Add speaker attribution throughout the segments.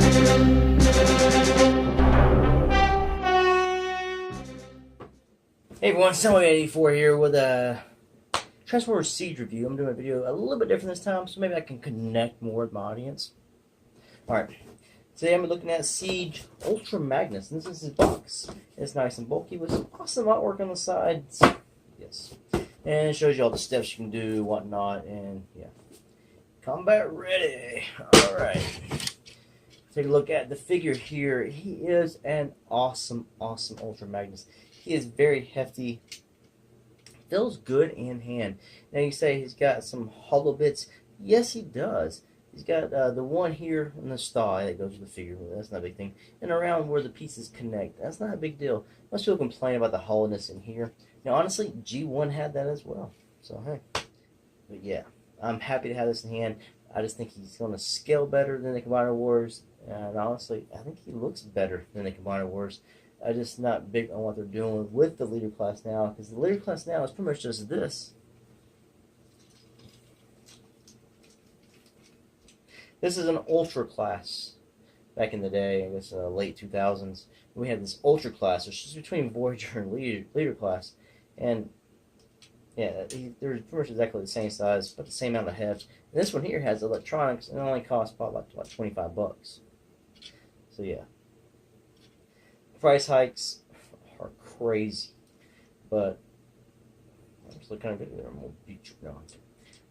Speaker 1: Hey everyone, Summer84 here with a Transformers Siege review. I'm doing a video a little bit different this time, so maybe I can connect more with my audience. Alright, today I'm looking at Siege Ultra Magnus, and this is his box. It's nice and bulky with some awesome artwork on the sides. Yes. And it shows you all the steps you can do, whatnot, and yeah. Combat ready. Alright. Take a look at the figure here. He is an awesome Ultra Magnus. He is very hefty. Feels good in hand. Now you say he's got some hollow bits. Yes, he does. He's got the one here in the thigh that goes with the figure. That's not a big thing. And around where the pieces connect. That's not a big deal. Most people complain about the hollowness in here. Now, honestly, G1 had that as well. So, hey. But yeah, I'm happy to have this in hand. I just think he's going to scale better than the Combiner Wars. And honestly, I think he looks better than the Combiner Wars. I'm just not big on what they're doing with the Leader Class now, because the Leader Class now is pretty much just this. This is an Ultra Class. Back in the day, I guess late 2000s, we had this Ultra Class, which is between Voyager and Leader Class. And yeah, they're pretty much exactly the same size, but the same amount of heft. And this one here has electronics, and it only costs probably like 25 bucks. So yeah. Price hikes are crazy, but I'm still kind of good there. I'm gonna beat you now.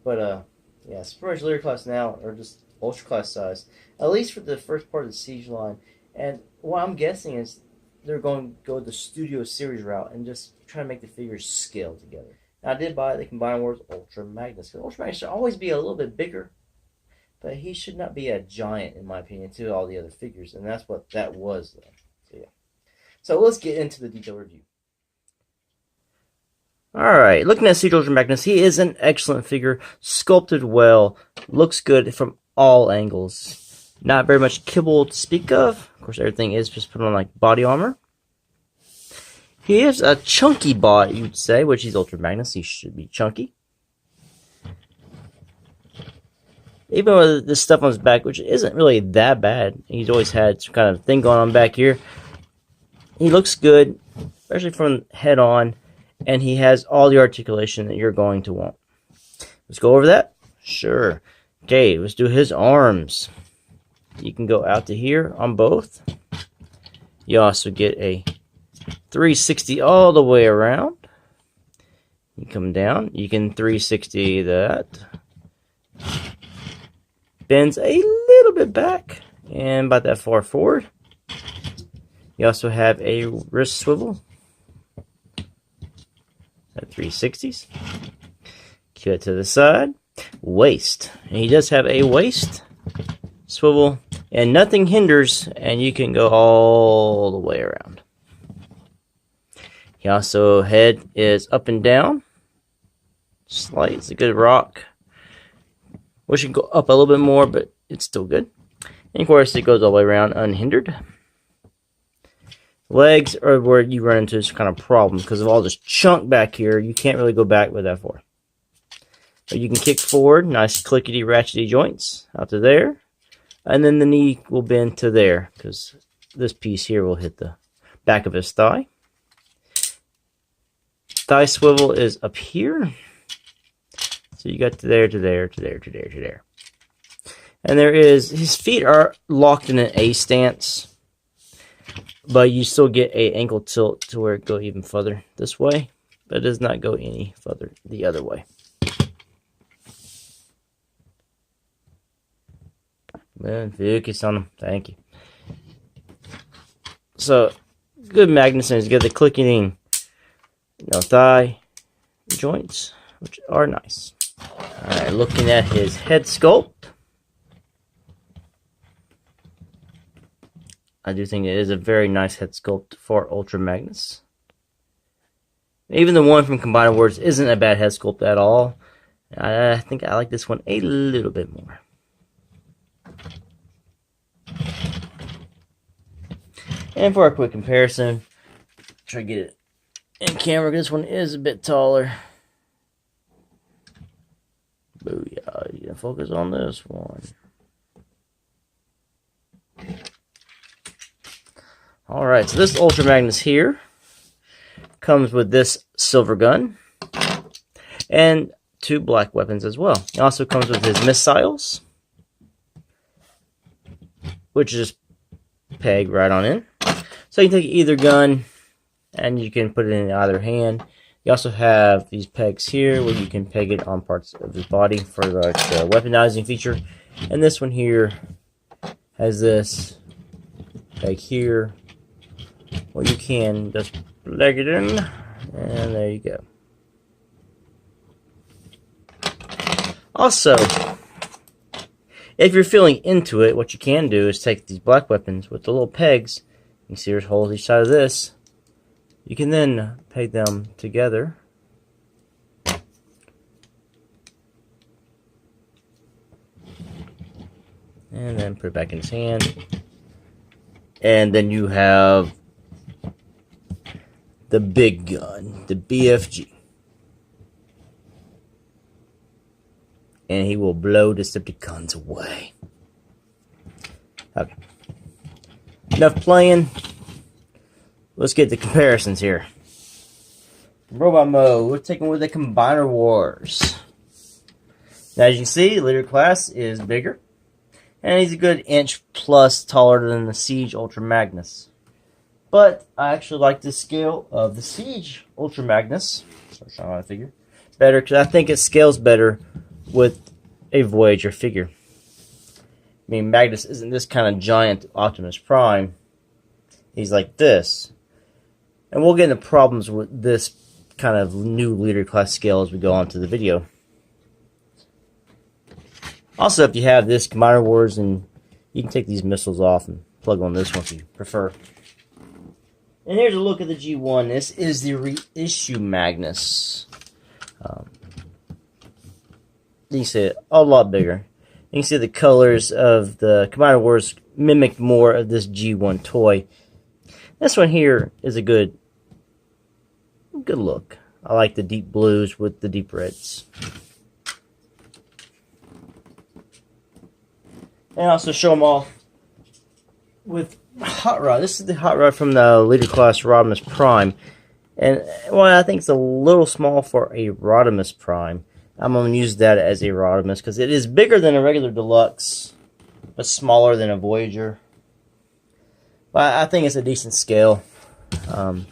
Speaker 1: But yeah, it's pretty much Leader Class now, or just Ultra Class size, at least for the first part of the Siege line. And what I'm guessing is they're going to go the Studio Series route and just try to make the figures scale together. Now, I did buy the Combiner Wars Ultra Magnus. Ultra Magnus should always be a little bit bigger, but he should not be a giant, in my opinion, to all the other figures, and that's what that was, though. So yeah. So let's get into the detailed review. Alright, looking at Siege Ultra Magnus, he is an excellent figure, sculpted well, looks good from all angles. Not very much kibble to speak of. Of course, everything is just put on like body armor. He is a chunky body, you'd say, which he's Ultra Magnus, he should be chunky. Even with this stuff on his back, which isn't really that bad, he's always had some kind of thing going on back here. He looks good, especially from head on, and he has all the articulation that you're going to want. Let's go over that? Sure. Okay, let's do his arms. You can go out to here on both. You also get a 360 all the way around. You come down, you can 360 that. Bends a little bit back, and about that far forward. You also have a wrist swivel at 360s. Cue it to the side. Waist. And he does have a waist swivel, and nothing hinders, and you can go all the way around. He also, head is up and down. Slight, it's a good rock. Wish it could go up a little bit more, but it's still good. And of course, it goes all the way around unhindered. Legs are where you run into this kind of problem because of all this chunk back here. You can't really go back with that far. But you can kick forward, nice clickety ratchety joints out to there, and then the knee will bend to there because this piece here will hit the back of his thigh. Thigh swivel is up here, so you got to there, to there, to there, to there, to there. And there is, his feet are locked in an A stance. But you still get a ankle tilt to where it go even further this way, but it does not go any further the other way. Man, focus on them. Thank you. So, good Magnus, and he's got the clicking, thigh joints, which are nice. Alright, looking at his head sculpt. I do think it is a very nice head sculpt for Ultra Magnus. Even the one from Combiner Wars isn't a bad head sculpt at all. I think I like this one a little bit more. And for a quick comparison, try to get it in camera. This one is a bit taller. Booyah. You can focus on this one. Alright, so this Ultra Magnus here comes with this silver gun and 2 black weapons as well. It also comes with his missiles, which is pegged right on in. So you can take either gun and you can put it in either hand. You also have these pegs here where you can peg it on parts of his body for like the weaponizing feature. And this one here has this peg here where you can just plug it in, and there you go. Also, if you're feeling into it, what you can do is take these black weapons with the little pegs. You can see there's holes each side of this. You can then peg them together. And then put it back in his hand. And then you have the big gun, the BFG. And he will blow Decepticons away. Okay. Enough playing. Let's get the comparisons here. Robot mode, we're taking with the Combiner Wars. Now, as you can see, Leader Class is bigger. And he's a good inch plus taller than the Siege Ultra Magnus. But I actually like the scale of the Siege Ultra Magnus. Start showing my figure. Better, because I think it scales better with a Voyager figure. I mean, Magnus isn't this kind of giant Optimus Prime. He's like this. And we'll get into problems with this kind of new Leader Class scale as we go on to the video. Also, if you have this Combiner Wars, and you can take these missiles off and plug on this one if you prefer. And here's a look at the G1. This is the reissue Magnus. You can see it a lot bigger. You can see the colors of the Combiner Wars mimic more of this G1 toy. This one here is a good look. I like the deep blues with the deep reds. And also show them off with Hot Rod. This is the Hot Rod from the Leader Class Rodimus Prime. And, well, I think it's a little small for a Rodimus Prime. I'm going to use that as a Rodimus because it is bigger than a regular Deluxe, but smaller than a Voyager. But I think it's a decent scale. I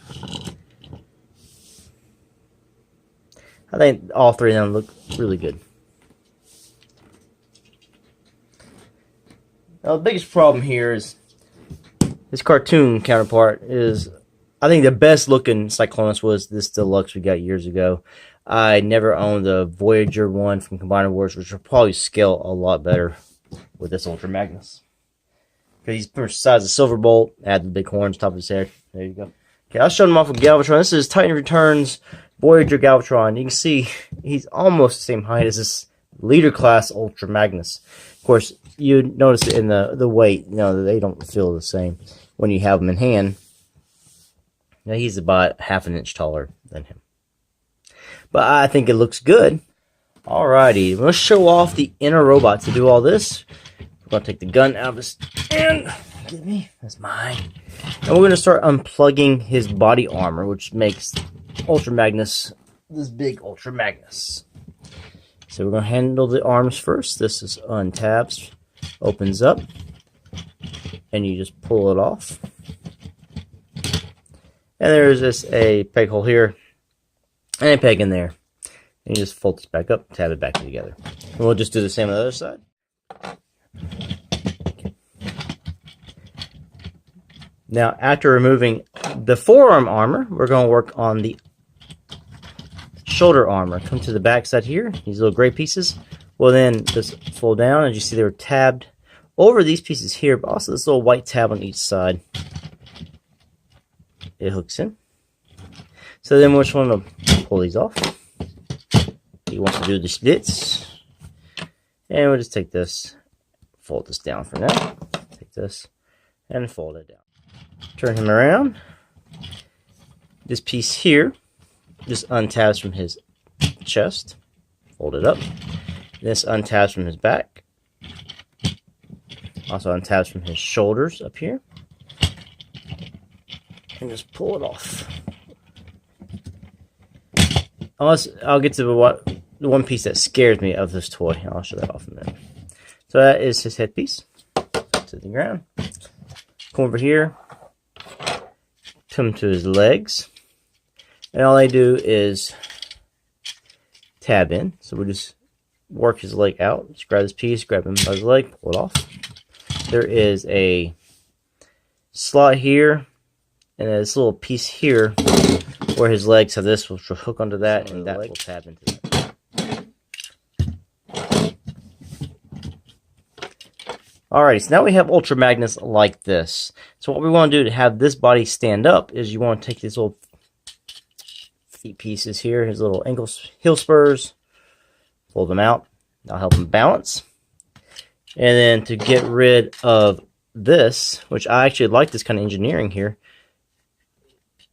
Speaker 1: think all three of them look really good. Now, the biggest problem here is his cartoon counterpart is, I think the best looking Cyclonus was this Deluxe we got years ago. I never owned the Voyager one from Combiner Wars, which will probably scale a lot better with this Ultra Magnus. Because he's pretty much the size of Silverbolt. Add the big horns top of his head. There you go. Okay, I'll show him off with Galvatron. This is Titan Returns Voyager Galvatron. You can see he's almost the same height as this Leader Class Ultra Magnus. Of course, you notice it in the weight. You know, they don't feel the same when you have them in hand. Now, he's about half an inch taller than him. But I think it looks good. Alrighty, let's show off the inner robot. To do all this, we're going to take the gun out of his hand. Give me, that's mine. And we're going to start unplugging his body armor, which makes Ultra Magnus this big Ultra Magnus. So we're going to handle the arms first. This is untabs, opens up, and you just pull it off. And there's just a peg hole here, and a peg in there. And you just fold this back up, tab it back together. And we'll just do the same on the other side. Okay. Now, after removing the forearm armor, we're going to work on the shoulder armor. Come to the back side here, these little gray pieces. Well, then just fold down. As you see, they were tabbed over these pieces here, but also this little white tab on each side. It hooks in. So then we're just going to pull these off. You want to do the splits. And we'll just take this, fold this down for now. Take this and fold it down. Turn him around. This piece here just untabs from his chest. Fold it up. This untabs from his back. Also untabs from his shoulders up here. and just pull it off. I'll get to the one piece that scares me of this toy. I'll show that off in a minute. So that is his headpiece. To the ground. Come over here. Come to his legs. And all I do is tab in. So we just work his leg out. Just grab this piece, grab him by his leg, pull it off. There is a slot here, and this little piece here where his legs have this, which will hook onto that, and that will tab into that. Alrighty, so now we have Ultra Magnus like this. So what we want to do to have this body stand up is you want to take these little feet pieces here, his little heel spurs, pull them out. That'll help him balance. And then to get rid of this, which I actually like this kind of engineering here,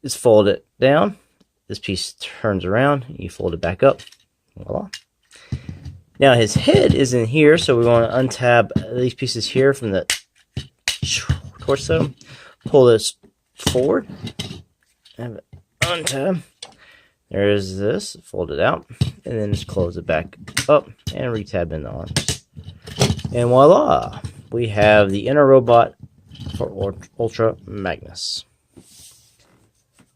Speaker 1: is fold it down. This piece turns around. You fold it back up. Voila. Now his head is in here, so we want to untab these pieces here from the torso. Pull this forward. Have it untab. There's this. Fold it out. And then just close it back up and retab in the arms. And voila! We have the inner robot for Ultra Magnus,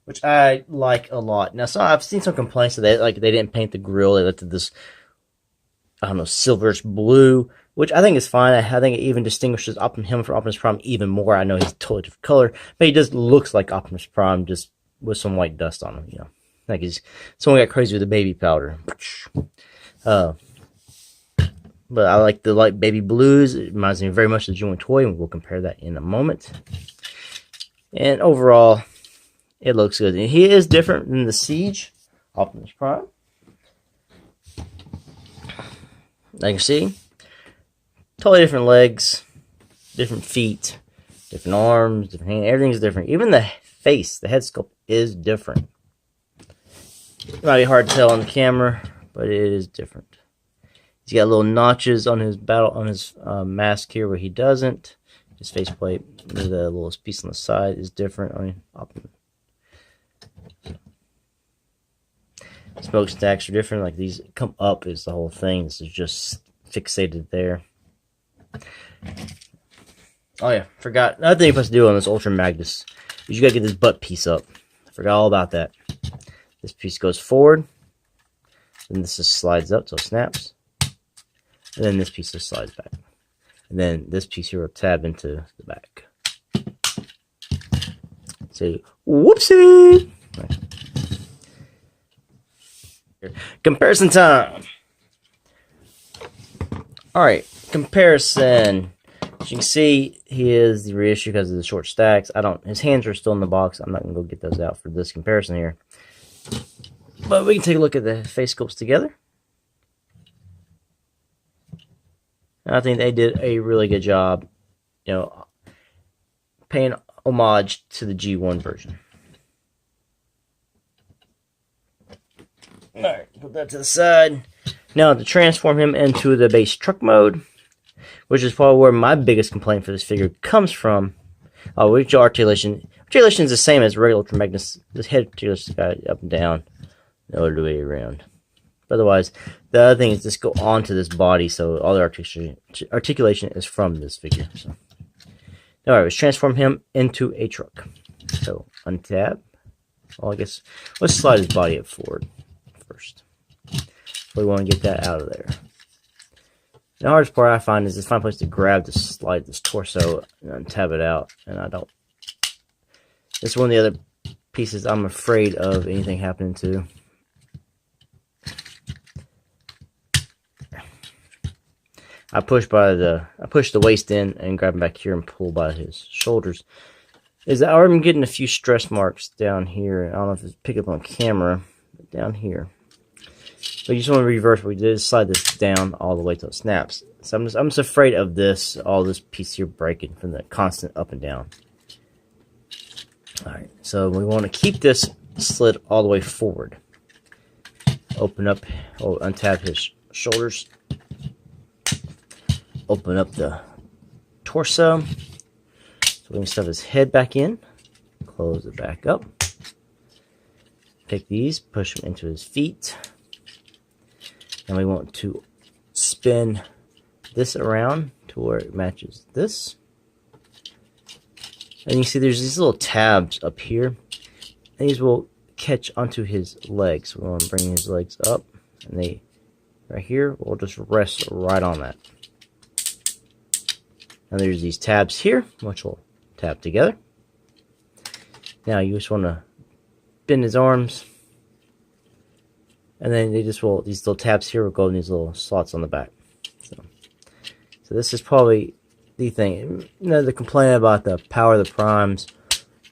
Speaker 1: which I like a lot. Now, I've seen some complaints that they didn't paint the grill. They left this, I don't know, silverish blue, which I think is fine. I think it even distinguishes him from Optimus Prime even more. I know he's a totally different color, but he just looks like Optimus Prime, just with some white dust on him. You know, like someone got crazy with the baby powder. But I like the light baby blues. It reminds me very much of the Joint Toy, and we'll compare that in a moment. And overall, it looks good. And he is different than the Siege Optimus Prime. Like you see, totally different legs, different feet, different arms, different hands. Everything's different. Even the face, the head sculpt is different. It might be hard to tell on the camera, but it is different. He's got little notches on his mask here where he doesn't. His faceplate, the little piece on the side is different. I mean, smokestacks are different. Like these come up is the whole thing. This is just fixated there. Oh yeah, forgot. Another thing you're supposed to do on this Ultra Magnus is you gotta get this butt piece up. I forgot all about that. This piece goes forward. Then this just slides up, so it snaps. And then this piece just slides back. And then this piece here will tab into the back. Say, whoopsie! Right. Comparison time! Alright, comparison. As you can see, he is the reissue because of the short stacks. His hands are still in the box. I'm not going to go get those out for this comparison here. But we can take a look at the face sculpts together. I think they did a really good job, you know, paying homage to the G1 version. Alright, put that to the side. Now to transform him into the base truck mode, which is probably where my biggest complaint for this figure comes from. Which articulation? Articulation is the same as regular Ultra Magnus. This head articulation got up and down, no other way around. But otherwise, the other thing is just go onto this body, so all the articulation is from this figure. So, alright, let's transform him into a truck. So untab. Well, I guess let's slide his body up forward first. We want to get that out of there. The hardest part I find is to find a place to grab to slide this torso and untab it out, and I don't. This is one of the other pieces I'm afraid of anything happening to. I push the waist in and grab him back here and pull by his shoulders. I'm getting a few stress marks down here. I don't know if it's picked up on camera, but down here. But you just want to reverse what we did, slide this down all the way till it snaps. So I'm just afraid of all this piece here breaking from the constant up and down. Alright, so we want to keep this slid all the way forward. Open up, untab his shoulders. Open up the torso. So we can stuff his head back in. close it back up. Take these, push them into his feet. And we want to spin this around to where it matches this. And you see there's these little tabs up here. And these will catch onto his legs. We want to bring his legs up. And they, right here, will just rest right on that. And there's these tabs here, which will tab together. Now you just want to bend his arms. And then they just will, these little tabs here will go in these little slots on the back. So this is probably the thing. You know, the complaint about the power of the primes,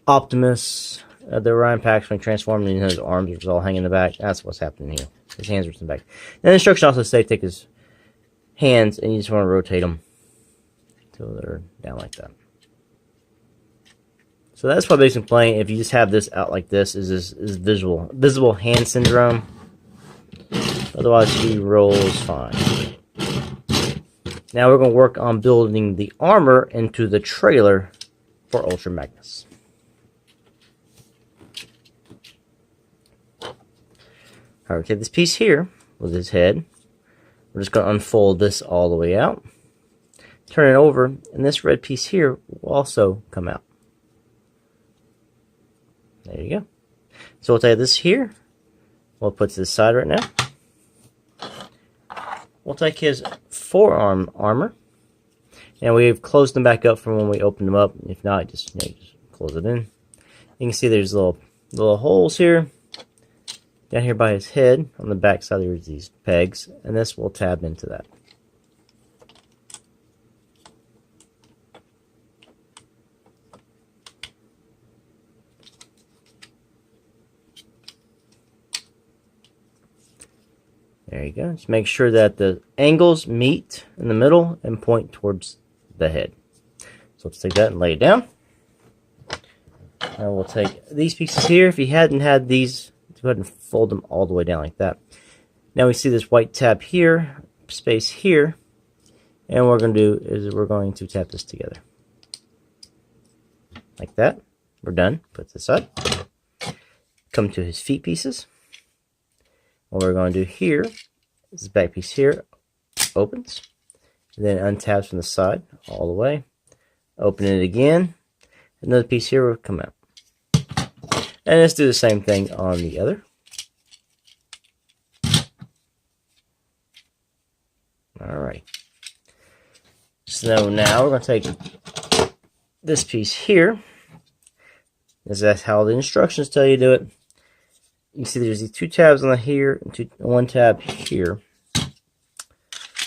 Speaker 1: Optimus, the Orion packs when he transformed, you know, his arms are all hanging in the back. That's what's happening here. His hands are in the back. And the instructions also say take his hands and you just want to rotate them until they're down like that. So that's probably the complaint. If you just have this out like this, is visible hand syndrome. Otherwise, he rolls fine. Now we're going to work on building the armor into the trailer for Ultra Magnus. Alright, take this piece here with his head. We're just going to unfold this all the way out. Turn it over, and this red piece here will also come out. There you go. So we'll take this here. We'll put to the side right now. We'll take his forearm armor, and we've closed them back up from when we opened them up. If not, just, you know, just close it in. You can see there's little holes here. Down here by his head, on the back side, there's these pegs, and this will tab into that. There you go. Just make sure that the angles meet in the middle and point towards the head. So let's take that and lay it down. Now we'll take these pieces here. If you hadn't had these, go ahead and fold them all the way down like that. Now we see this white tab here, space here, and what we're going to do is we're going to tap this together. Like that. We're done. Put this up. Come to his feet pieces. What we're going to do here is this back piece here opens, and then untabs from the side all the way. Open it again. Another piece here will come out. And let's do the same thing on the other. Alright. So now we're going to take this piece here. That's how the instructions tell you to do it. You see there's these two tabs on the here and one tab here.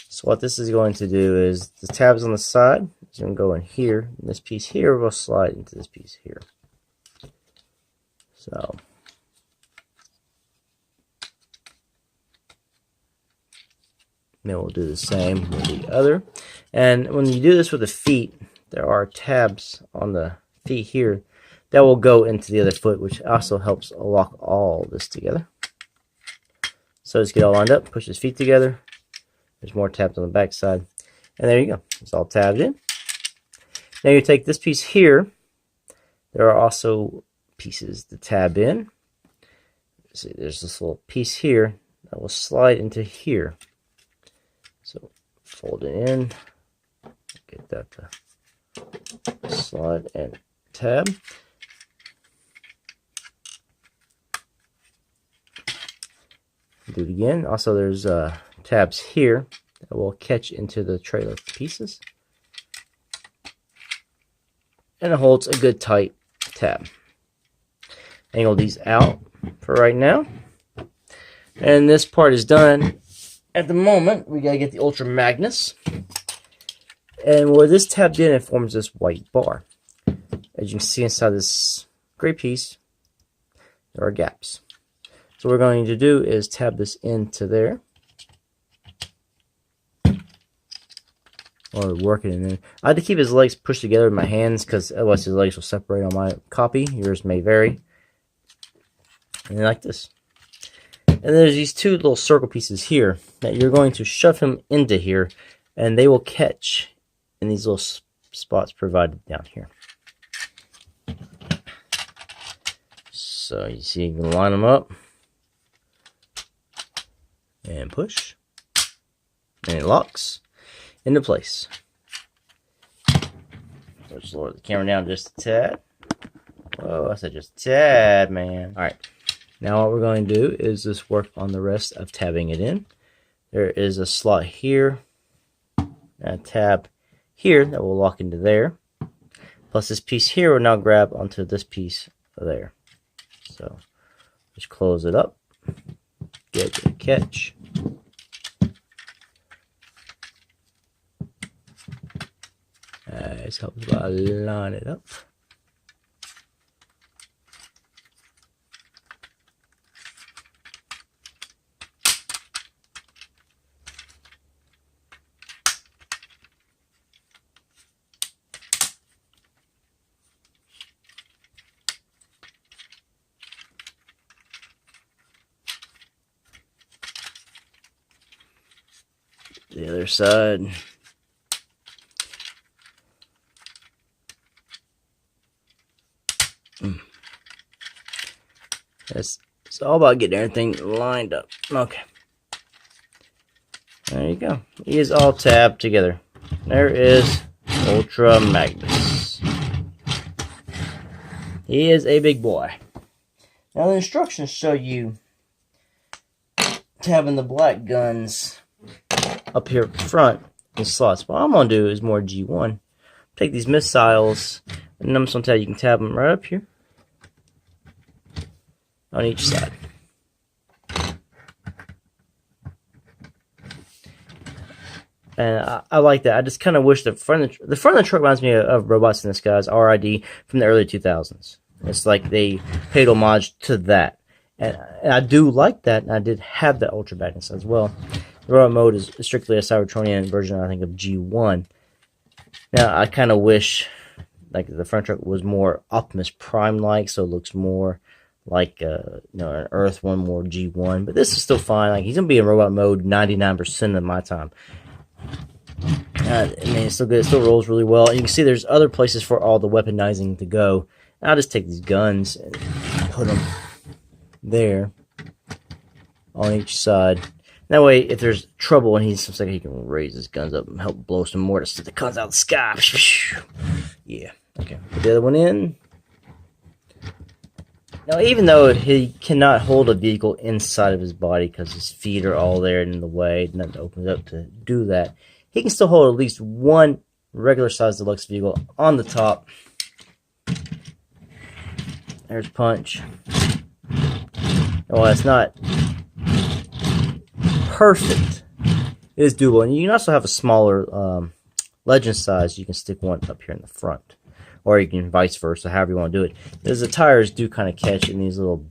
Speaker 1: So what this is going to do is the tabs on the side is going to go in here. And this piece here will slide into this piece here. So then we'll do the same with the other. And when you do this with the feet, there are tabs on the feet here that will go into the other foot, which also helps lock all this together. So just get all lined up, push his feet together. There's more tabs on the back side. And there you go. It's all tabbed in. Now you take this piece here. There are also pieces to tab in. See, there's this little piece here that will slide into here. So fold it in. Get that to slide and tab. Do it again. Also, there's tabs here that will catch into the trailer pieces. And it holds a good tight tab. Angle these out for right now. And this part is done. At the moment, we gotta get the Ultra Magnus. And where this tabbed in, it forms this white bar. As you can see inside this gray piece, there are gaps. So what we're going to do is tab this into there. Or work it in there. I had to keep his legs pushed together with my hands because otherwise his legs will separate on my copy. Yours may vary. And then like this. And there's these two little circle pieces here that you're going to shove him into here, and they will catch in these little spots provided down here. So you see, you can line them up and push, and it locks into place. Let's lower the camera down just a tad. Oh, I said just a tad, man. All right. Now what we're going to do is just work on the rest of tabbing it in. There is a slot here, and a tab here that will lock into there. Plus this piece here will now grab onto this piece there. So just close it up, get the catch. This helps by line it up. The other side. It's all about getting everything lined up. Okay. There you go. He is all tabbed together. There is Ultra Magnus. He is a big boy. Now the instructions show you tabbing the black guns up here front in slots. What I'm going to do is more G1. Take these missiles, and I'm just going to tell you, you can tab them right up here on each side. And I like that. I just kind of wish the front of the truck reminds me of Robots in Disguise, RID, from the early 2000s. It's like they paid homage to that. And I do like that, and I did have that Ultra Magnus as well. The robot mode is strictly a Cybertronian version, I think, of G1. Now, I kind of wish like the front truck was more Optimus Prime-like, so it looks more like an Earth one, more G1. But this is still fine. Like, he's gonna be in robot mode 99% of my time. I mean, it's still good. It still rolls really well. And you can see there's other places for all the weaponizing to go. I'll just take these guns and put them there on each side. That way, if there's trouble and he's like, he can raise his guns up and help blow some mortars to the guns out of the sky. Yeah. Okay. Put the other one in. Now, even though he cannot hold a vehicle inside of his body because his feet are all there in the way, nothing opens up to do that, he can still hold at least one regular-sized deluxe vehicle on the top. There's punch. Well, it's not perfect. It is doable. And you can also have a smaller legend size. You can stick one up here in the front. Or you can vice versa, however you want to do it. Because the tires do kind of catch in these little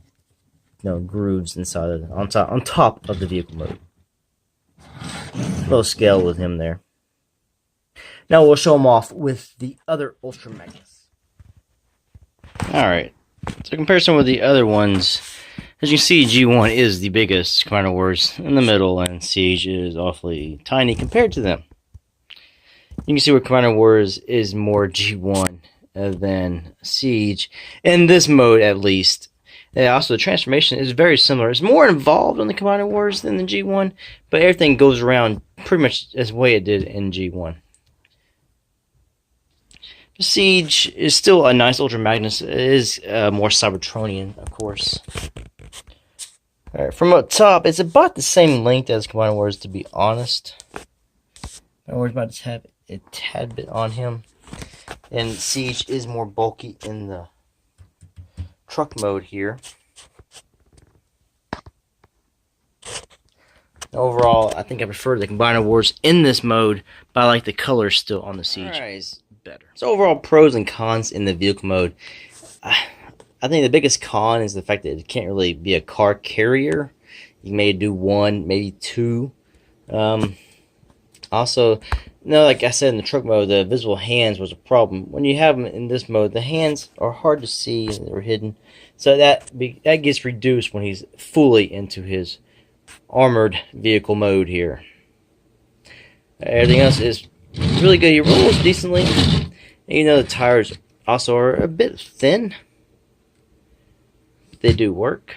Speaker 1: grooves inside of on top of the vehicle mode. Little scale with him there. Now we'll show him off with the other Ultra Magnus. Alright. So comparison with the other ones, as you can see, G1 is the biggest Commander Wars in the middle, and Siege is awfully tiny compared to them. You can see where Commander Wars is more G1 than Siege, in this mode at least. And also, the transformation is very similar. It's more involved in the Commander Wars than the G1, but everything goes around pretty much as the way it did in G1. Siege is still a nice Ultra Magnus. It is more Cybertronian, of course. Alright, from up top, it's about the same length as Commander Wars, to be honest. Commander Wars might just have a tad bit on him. And Siege is more bulky in the truck mode here. Overall, I think I prefer the Commander Wars in this mode, but I like the colors still on the Siege. Alright, better. So overall, pros and cons in the vehicle mode. I think the biggest con is the fact that it can't really be a car carrier. You may do one, maybe two. Also, like I said in the truck mode, the visible hands was a problem. When you have them in this mode, the hands are hard to see and they're hidden. So that gets reduced when he's fully into his armored vehicle mode here. Everything else is really good. He rolls decently. And the tires also are a bit thin. they do work.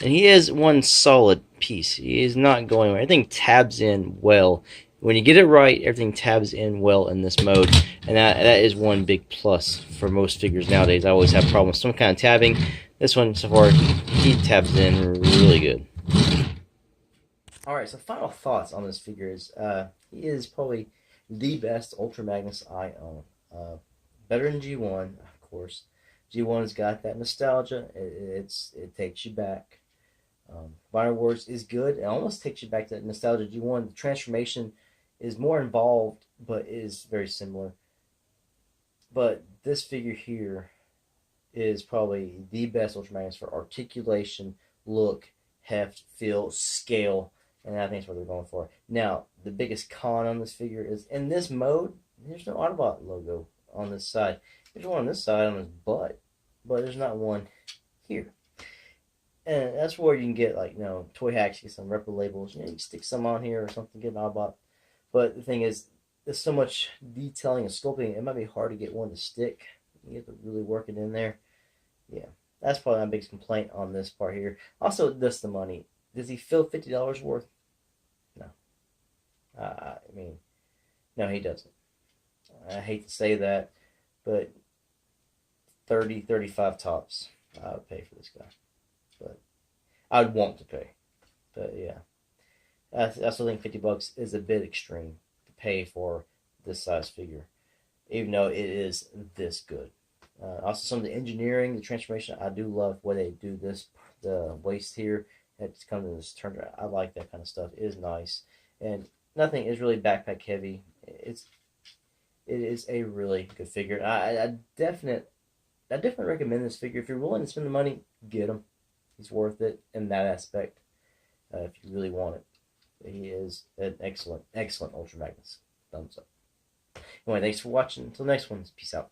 Speaker 1: And he is one solid piece. He is not going away. Everything tabs in well. When you get it right, everything tabs in well in this mode. And that is one big plus for most figures nowadays. I always have problems with some kind of tabbing. This one, so far, he tabs in really good. Alright, so final thoughts on this figure is, he is probably the best Ultra Magnus I own. Better than G1, of course. G1's got that nostalgia. It takes you back. Binary Wars is good. It almost takes you back to nostalgia. G1, the transformation is more involved, but is very similar. But this figure here is probably the best Ultra Magnus for articulation, look, heft, feel, scale, and I think that's what they're going for. Now, the biggest con on this figure is, in this mode, there's no Autobot logo on this side. There's one on this side on his butt, but there's not one here. And that's where you can get, like, Toy Hacks, get some repro labels. You can stick some on here or something, get an Autobot. But the thing is, there's so much detailing and sculpting, it might be hard to get one to stick. You have to really work it in there. Yeah, that's probably my biggest complaint on this part here. Also, just the money. Does he feel $50 worth? No. I mean, no, he doesn't. I hate to say that, but 30, 35 tops, I would pay for this guy. But I'd want to pay. But yeah, I still think $50 is a bit extreme to pay for this size figure, even though it is this good. Also, some of the engineering, the transformation, I do love where they do this. The waist here, it's kind of this turn. I like that kind of stuff. It is nice, and nothing is really backpack heavy. It is a really good figure. I definitely recommend this figure. If you're willing to spend the money, get him. He's worth it in that aspect. If you really want it, he is an excellent Ultra Magnus. Thumbs up. Anyway, thanks for watching. Until next one, peace out.